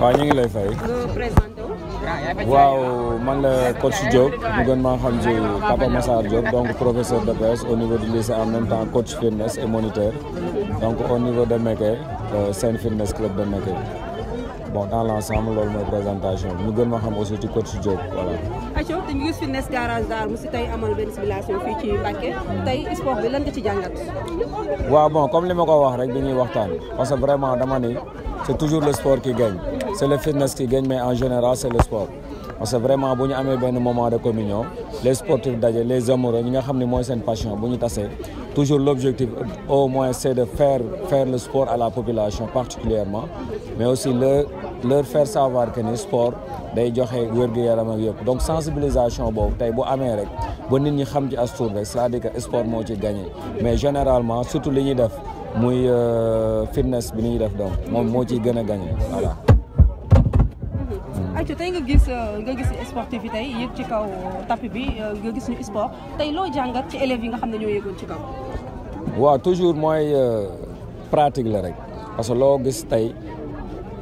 waaw ñu ngi lay fay. waaw man la coach Diop ñu gën maa xam ci Papa Massar Diop donc professeur de PS au niveau du lycée en même temps coach fitness et moniteur donc au niveau de Mbacke Sen Fitness Club de Mbacke. Bon dans l'ensemble loolu mooy présentation bi ñu gën ma xam aussi ci coach Diop voilà. Aco te ñu gis fitness garage Darou mu si tey amal benn simulation fii ci Mbacke tey sport bi lan nga ci jàngat. waaw bon comme li ma ko wax rek bi ñuy waxtaan parce que vraiment dama ni c'est toujours le sport qui gagne c'est le fitness qui gagne mais en général c'est le sport parce que vraiment bu ñu amee benn moment de communion les sportifs daje les amoureux ñi nga xam ne mooy seen passion bu ñu tasee toujours l'objectif au moins c'est de faire le sport à la population particulièrement mais aussi leur faire savoir que ni sport day joxe wér-gu-yaram ak yëpp donc sensibilisation boobu tey bu amee rek ba nit ñi xam ci as tuut rek c'est-à-dire que sport moo ci gagné mais généralement surtout li ñuy def muy fitness bi ni ñuy def donc moom moo ciy gën a gagné voilà. Aïcha tey nga gis sportif yi tey yëg ci kaw tapis bi nga gis ñu sport tey loo jàngat ci élèves yi nga xam ne ñoo yëgoon ci kaw. waaw toujours mooy pratique la rek parce que loo gis tey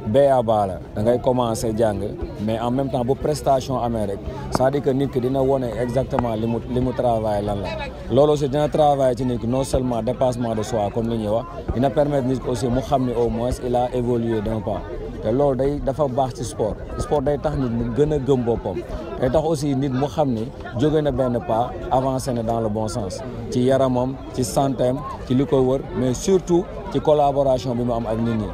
BABA la da ngay commencer jàng mais en même temps bu prestation amee rek c'est-à-dire que nit ki dina wone exactement li mu travail lan la loolu aussi dina travailler ci nit ki non seulement dépassement de soi comme li ñuy wax dina permettre nit ki aussi mu xam ni au moins il a évolué d'un pas te loolu dafa baax ci sport day tax nit mu gën a gëm boppam day tax aussi nit mu xam ni jóge na benn pas avancé na dans le bon sens ci yaramam ci santeem ci li ko wër mais surtout ci collaboration bi mu am ak nit ñi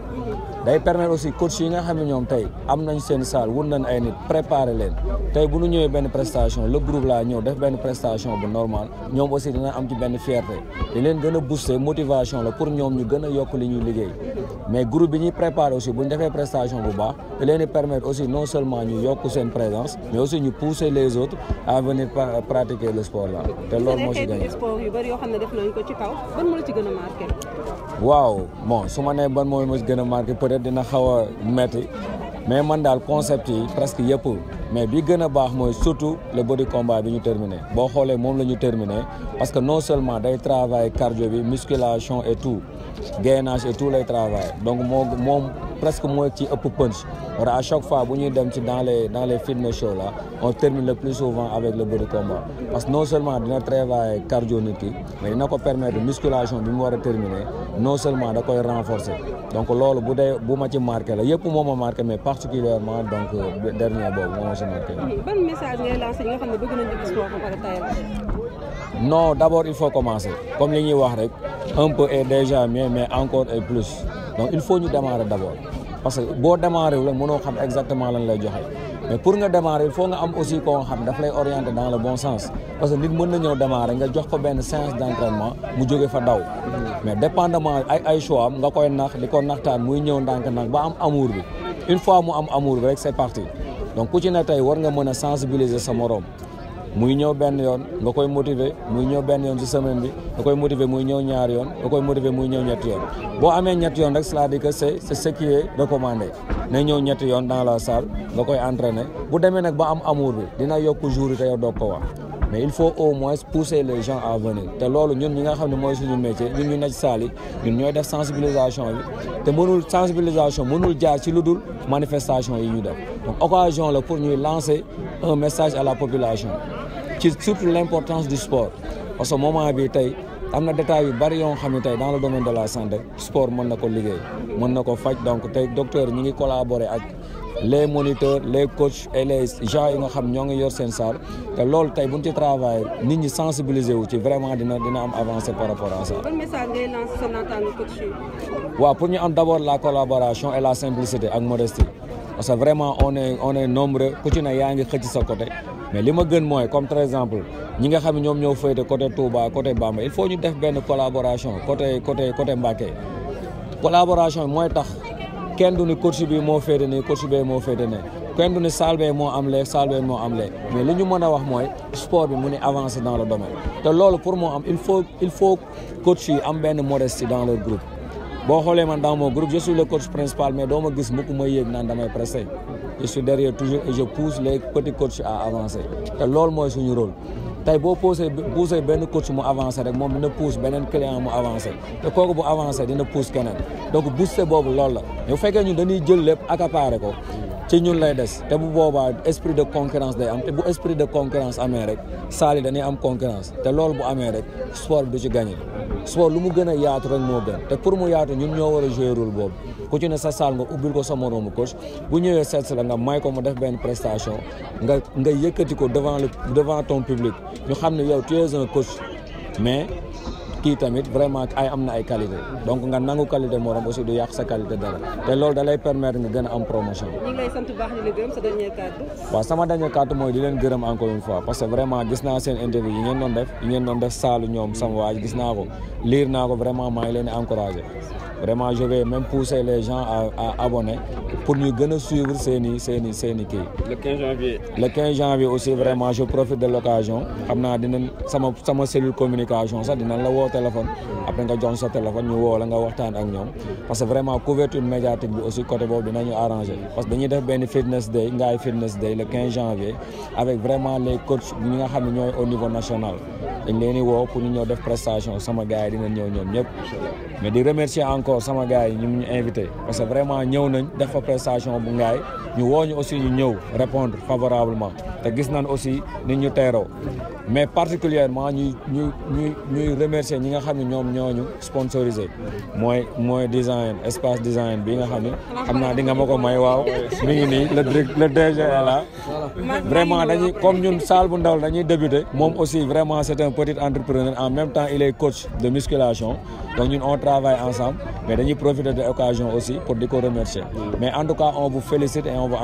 day permettre aussi coach yi nga xam ne ñoom tey am nañ seen salle wut nañ ay nit préparer leen tey bu ñu ñëwee benn prestation le groupe laa ñëw def benn prestation bu normal ñoom aussi dina am ci benn fierté di leen gën a booster motivation la pour ñoom ñu gën a yokk li ñuy liggéey mais groupe bi ñuy préparer aussi bu ñu defee prestation bu baax da leen di permettre aussi non seulement ñu yokk seen présence mais aussi ñu pousser les autres à venir pratiquer le sport là te loolu moo ci gagné. sport yu bëri yoo xam ne def nañ ko ci kaw ban moo la ci gën a marqué. waaw bon su ma nee ban moo ma ci gën a marqué peut-être dina xaw a métti mais man daal concept yi presque yëpp mais bi gën a baax mooy surtout le body combat bi ñu terminé boo xoolee moom la ñu terminé parce que non seulement day travail cardio bi musculation et tout gainage et tout lay travail donc moom presque mooy ci ëpp punch wala à chaque fois bu ñuy dem ci dans les fitness shows là on termine le plus souvent avec le body combat parce que non seulement dina travail cardio nit ki mais dina ko permettre musculation bi mu war a terminer non seulement da koy renforcer donc loolu bu ma ci marqué la yëpp moo ma marqué mais particulièrement donc dernier boobu moo ma ci marqué. ban message ngay lancé ñi nga xam ne bëgg nañu def sport ba pare tayal. non d'abord il faut commencer comme li ñuy wax rek un peu est déjà mieux mais encore et plus donc il faut ñu démarrer d'abord parce que boo démarrer wu mënoo xam exactement lan lay joxe mais pour nga démarrer il faut nga am aussi koo xam daf lay orienter dans le bon sens parce que nit mën na ñëw démarrer nga jox ko benn séance d'entraînement mu jóge fa daw mais dépendamment ay choix am nga koy nax di ko naxtaan muy ñëw ndànk-ndànk ba am amour bi une fois mu am amour bi rek c'est parti donc ku ci ne tey war nga mën a sensibiliser sa moroom muy ñëw benn yoon nga koy motiver muy ñëw benn yoon ci semaine bi nga koy motiver muy ñëw ñaari yoon nga koy motiver muy ñëw ñetti yoon boo amee ñetti yoon rek c'est-à-dire que c'est ce qui est recommandé na ñëw ñetti yoon dans la salle nga koy entraîner bu demee nag ba am amour bi dina yokk jour yi te yow doog ko wax mais il faut au moins pousser les gens à venir te loolu ñun ñi nga xam ne mooy suñu métier ñun ñu nekk salle yi ñun ñooy def sensibilisation bi te sensibilisation mënul jaar ci lu dul manifestation yi ñu def donc occasion la pour ñuy lancer un message à la population ci surtout l'importance du sport parce que moment bi tey am na détails yu bari yoo xam ne tey dans le domaine de la santé sport mën na ko liggéey mën na ko faj donc tey docteur ñi ngi collaborer ak les moniteurs les coachs et les gens yi nga xam ñoo ngi yor seen salle te loolu tey buñ ci travail nit ñi sensibiliser wu ci vraiment dina am avancé par rapport à ça. Ban message ngay lancer sa naataango coach yi. waaw pour ñu am d'abord la collaboration et la simplicité ak modestie parce que vraiment on est nombreux ku ci ne yaa ngi xëcc sa côté mais li ma gën mooy comme par exemple ñi nga xam ne ñoom ñoo féete côté Touba côté Bamba il faut ñu def benn collaboration côté Mbacke collaboration bi mooy tax kenn du ni coach bi moo féete nii coach bi moo féete ne kenn du ni salle bi moo am lee salle bi moo am lee mais li ñu mën a wax mooy sport bi mu ni avancer dans le domaine te loolu pour moo am il faut coach yi am benn modestie dans leur groupe boo xoolee man dans mon groupe je suis le coach principal mais doo ma gis mukk ma yéeg naan damay pressé je suis derrière toujours et je pousse les petits coachs à avancer te loolu mooy suñu rôle tey boo poussé benn coach mu avancé rek moom dina pousse beneen client mu avancé te kooku bu avancé dina pousse keneen donc booster boobu loolu la bu fekkee ñun dañuy jël lépp accaparé ko ci ñun lay des te bu boobaa esprit de concurrence day am te bu esprit de concurrence amee rek saali dañuy am concurrence te loolu bu amee rek sport bi du ci gagné sport lu mu gën a yaatu rek moo gën te pour mu yaatu ñun ñoo war a jouer rôle boobu ku ci ne sa saal nga ubbil ko sa moroomu coach bu ñëwee seet la nga may ko mu def benn prestation nga yëkkati ko devant ton public ñu xam ne yow tu es un coach mais kii tamit vraiment am na ay qualité donc nga nangu qualité morom aussi du yàq sa qualité dara te loolu da lay permettre nga gën a am promotion. ñu ngi lay sant bu baax di la gërëm sa dernier kàddu. waaw sama dernier kàddu mooy di leen gërëm encore une fois parce que vraiment gis naa seen interview yi ngeen doon def saalu ñoom sama waaj gis naa ko lire naa ko vraiment maa ngi leen di encouragé vraiment je vais même pousser les gens à abonner pour ñu gën a suivre seeni kii. le 15 janvier. le 15 janvier aussi vraiment je profite de l'occasion xam naa dinañ sama cellule communication sax dinañ la woo téléphone après nga jox sa téléphone ñu woo la nga waxtaan ak ñoom parce que vraiment couverture médiatique bi aussi côté boobu dinañu arranger parce que dañuy def benn fitness day ngaay fitness day le 15 janvier avec vraiment les coachs ñi nga xam ne ñooy au niveau national dañ leen di woo pour ñu ñëw def prestation sama gars yi dinañ ñëw ñoom ñëpp mais di remercier encore sama gars yi ñu invité parce que vraiment ñëw nañ def fa prestation bu ngaay ñu woo ñu aussi ñu ñëw répondre favorablement te gis nañ aussi nit ñu teeroo mais particulièrement ñuy remercier ñi nga xam ne ñoom ñooñu sponsorisé mooy design espace design bi nga xam ne xam naa di nga ma ko may waaw mi ngi nii le DG est là vraiment dañuy comme ñun salle bu ndaw dañuy débuter moom aussi vraiment c'est un petit entrepreneur en même temps il est coach de musculation donc ñun on travaille ensemble mais dañuy profiter de l'occasion aussi pour di ko remercier mais en tout cas on vous félicite et on vous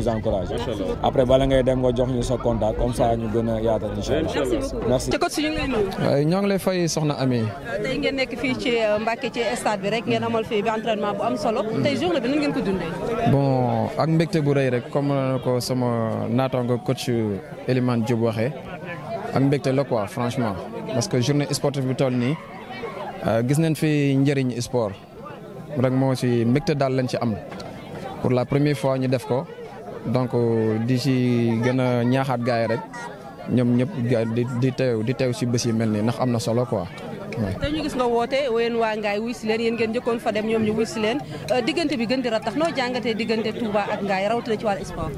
encourage après bala ngay dem nga jox ñu sa contact comme ça ñu gën a yaatal inchallah merci te coach ñu ngi lay nuyu. ñoo ngi lay fay soxna Ami. tey ngeen nekk fii ci Mbacke ci stade bi rek ngeen amal fii bi entraînement bu am solo tey journée bi nan ngeen ko dundee. bon ak mbégte bu rëy rek comme ko sama naataango coach Elimane Diop waxee ak mbégte la quoi franchement parce que journée sportive bi toll nii gis nañ fi njëriñ sport rek moo ci mbégte daal lañ ci am pour la première fois ñu def ko donc di ci gën a ñaaxaat gars yi rek. ñoom ñëpp di teew si bés yi mel nii ndax am na solo quoi. te ñu gis nga woote yéen waa Ngaye wuy si leen yéen ngeen njëkkoon fa dem ñoom ñu wuy si leen diggante bi gën di ratax noo jàngatee diggante Touba ak Ngaye rawatina ci wàllu sport.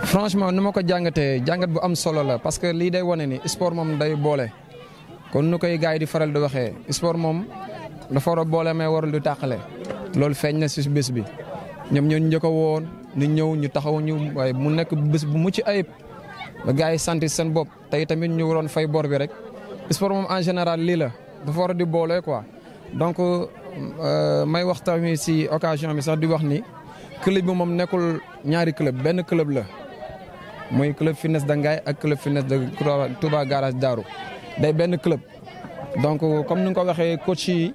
franchement ni ma ko jàngatee jàngat bu am solo la parce que lii day wane ni sport moom day boole kon nu koy gars yi di faral di waxee sport moom dafa war a boole mais warul di tàqale loolu feeñ na si bés bi ñoom ñoo njëkk a woon ñu ñëw ñu taxaw ñu waaye mu nekk bés bu mucc ayib. ba gars yi sentir seen bopp tey tamit ñu waroon fay bor bi rek sport moom en général lii la dafa war a di boole quoi donc may wax tamit si occasion bi sax di wax ni club bi moom nekkul ñaari club benn club la muy club fitness de Ngaye ak club fitness de Touba garage Darou day benn club donc comme ni nga ko waxee coach yi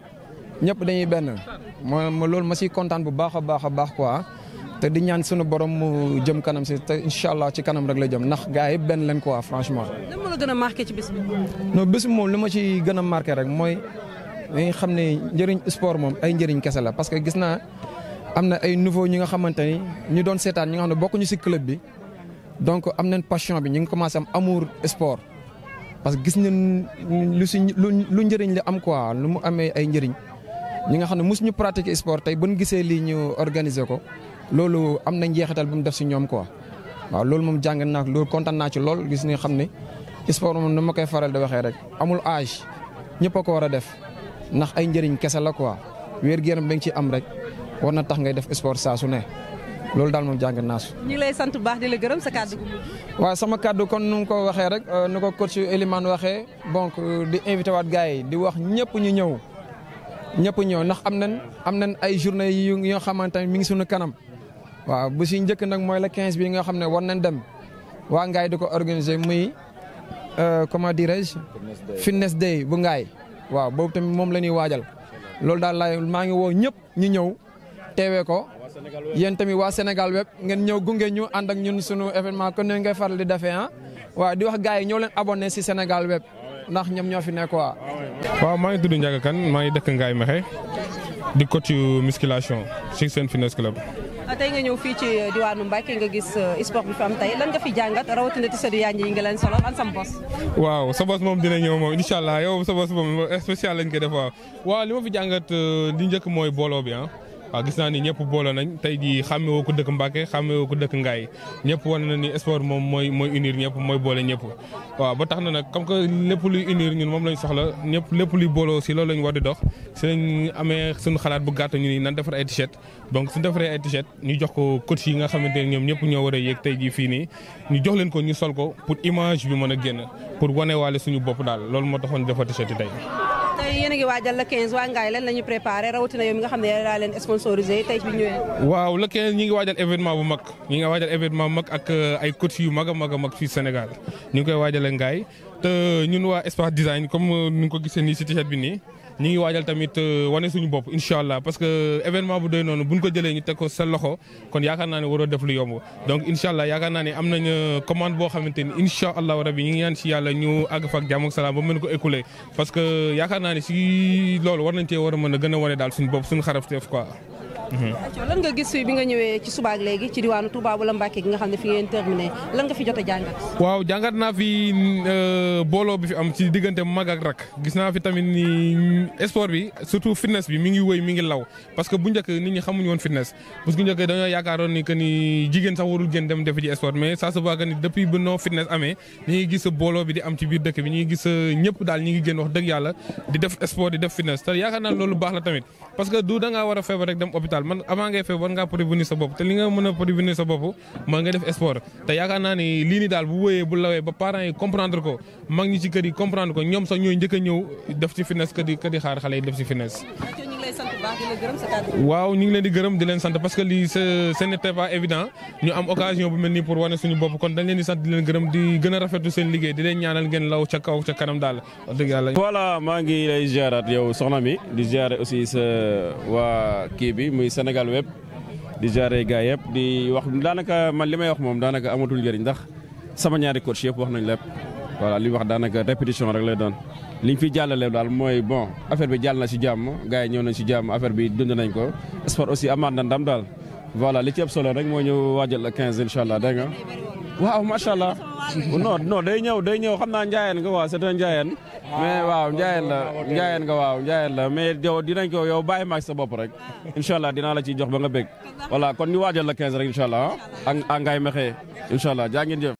ñëpp dañuy benn ma loolu ma siy kontaan bu baax a baax quoi. te di ñaan sunu borom mu jëm kanam si te incha allah ci kanam rek la jëm ndax gars yi benn leen quoi franchement. lan moo la gën a marqué ci bés bi. non bés bi moom li ma ci gën a marqué rek mooy dañuy xam ne njëriñ sport moom ay njëriñ kese la parce que gis naa am na ay nouveau ñi nga xamante ni ñu doon seetaan ñi nga xam ne bokkuñu si club bi donc am nañ passion bi ñu ngi commencé am amour sport parce que gis nañ lu njëriñ li am quoi lu mu amee ay njëriñ ñi nga xam ne mosuñu pratiquer sport tey bu ñu gisee lii ñu organiser ko. loolu am na njeexital bu mu def si ñoom quoi waaw loolu moom jàng naa loolu kontaan naa ci lool gis nga xam ne sport moom nu ma koy faral di waxee rek amul âge ñëpp a ko war a def ndax ay njëriñ kese la quoi wér-gu-yaram ba nga ci am rek war na tax ngay def sport saa su ne loolu daal moom jàng naa su. ñu ngi lay sant bu baax di la gërëm sa kàddu gu mujj. waaw sama kàddu kon nu ko waxee rek nu ko coach Elimane waxee donc di invité waat gars yi di wax ñëpp ñu ñëw ndax am nañ ay journée yu nga xamante ne mi ngi suñu kanam. waaw bu si njëkk nag mooy le 15 bi nga xam ne war nañ dem waa Ngaye di ko organiser muy comment dirais-je fitness day bu Ngaye waaw boobu tamit moom la ñuy waajal loolu daal maa ngi woo ñëpp ñu ñëw teewee ko yéen tamit waa Sénégal web ngeen ñëw gunge ñu ànd ak ñun sunu événement kon ne ngay faral di defee waaw di wax gars yi ñoo leen abonné si Sénégal web ndax ñoom ñoo fi nekk waa. waaw maa ngi tudd Ndiaga Kane maa ngi dëkk Ngaye Mekhe di coach musculation ci seen fitness club. tey nga ñëw fii ci diwaanu Mbacke nga gis sport bi fi am tey lan nga fi jàngat rawatina ci sëdu yanj yi nga leen solal an sam bos. waaw sa bos moom dina ñëw moom incha allah yow sa bos moom spécial lañ ko def waaw li ma fi jàngat li njëkk mooy booloo bi waaw gis naa ni ñëpp booloo nañ tey jii xàmmewoo ko dëkk Mbacke xàmmewoo ko dëkk Ngaye ñëpp wane na ni sport moom mooy unir ñëpp mooy boole ñëpp waaw ba tax na nag comme que lépp luy unir ñun moom lañ soxla ñëpp lépp luy booloo si loolu lañ war di dox si lañ amee suñu xalaat bu gàtt ñu ni nan defar ay t-shirt donc suñu defaree ay t-shirt ñu jox ko coach yi nga xamante ne ñoom ñëpp ñoo war a yéeg tey jii fii nii ñu jox leen ko ñu sol ko pour image bi mën a génn pour wane waale suñu bopp daal loolu moo taxoon defar t-shirt yi tey. tey yéen a ngi waajal le 15 waa Ngaye lan la ñu préparé rawatina yow mi nga xam ne yaa leen sponsorisé tey bi ñëwee. waaw le 15 ñi ngi waajal événement bu mag ñi ngi waajal événement bu mag ak ay coach yu mag a mag a mag fii Sénégal ñu ngi koy waajalee Ngaye te ñun waa espace design comme ni nga ko gisee nii si t-shirt bi nii ñu ngi waajal tamit wane suñu bopp incha allah parce que événement bu doy noonu buñ ko jëlee ñu teg ko sa loxo kon yaakaar naa ne waroo def lu yomb donc incha allah yaakaar naa ne am nañ commande boo xamante ni incha allah rabi ñu ngi ñaan si yàlla ñu àgg fa ak jàmm ak salaam ba mën ko écouler parce que yaakaar naa ne si loolu war nañ cee war a mën a gën a wane daal suñu bopp suñu xarafteef quoi. lan nga gis bi nga ñëwee ci subaak léegi ci diwaanu Touba wala Mbacke gi nga xam ne fi ngeen terminé lan nga fi jot a jàngat. waaw jàngat naa fi booloo bi fi am ci diggante mag ak rak gis naa fi tamit ni sport bi surtout fitness bi mi ngi wëy mi ngi law parce que bu njëkk nit ñi xamuñu woon fitness parce que bu njëkk dañoo yaakaaroon ni que ni jigéen sax warul gën dem defi ci sport mais ça se voit que ni depuis ba non fitness amee ñu ngi gis booloo bi di am ci biir dëkk bi ñu ngi gis ñëpp daal ñu ngi gën wax dëgg yàlla di def sport di def fitness te yaakaar naa loolu baax la tamit parce que du da ngaa war a feebar rek dem hôpital man avant ngay feebar war ngaa prévenir sa bopp te li nga mën a prévenir sa bopp moo nga def sport te yaakaar naa ni lii ni daal bu wóyee bu lawee ba parents yi comprendre ko mag ñi ci kër yi comprendre ko ñoom sax ñooy njëkk a ñëw def ci fitness que di xaar xale yi def ci fitness. waaw ñu ngi leen di gërëm di leen sant parce que lii ce n'était pas évident ñu am occasion bu mel nii pour wane suñu bopp kon dañ leen di sant di leen gërëm di gën a rafetlu seen liggéey di leen ñaanal ngeen law ca kaw ca kanam daal wax dëgg yàlla. voilà maa ngi lay ziaraat yow soxna mi di ziare aussi sa waa kii bi muy Sénégal web di ziare gars yëpp di wax daanaka man li may wax moom daanaka amatul njëriñ ndax sama ñaari coach yëpp wax nañ lépp voilà li wax daanaka répétition rek lay doon. liñ fi jàllale daal mooy bon affaire bi jàll na si jàmm gars yi ñëw nañ si jàmm affaire bi dund nañ ko sport aussi amaat na ndam daal voilà li ci ëpp solo rek moo ñu waajal la 15 incha allah dégg nga. waaw macha allah non day ñëw xam naa njaayeen nga waaw c'est un njaayeen mais waaw njaayeen la mais yow dinañ ko yow bàyyi maag sa bopp rek incha allah dinaa la ciy jox ba nga bég voilà kon ñu waajal la 15 rek incha allah ak Ngaye Mékhé incha allah jaa ngeen jëf.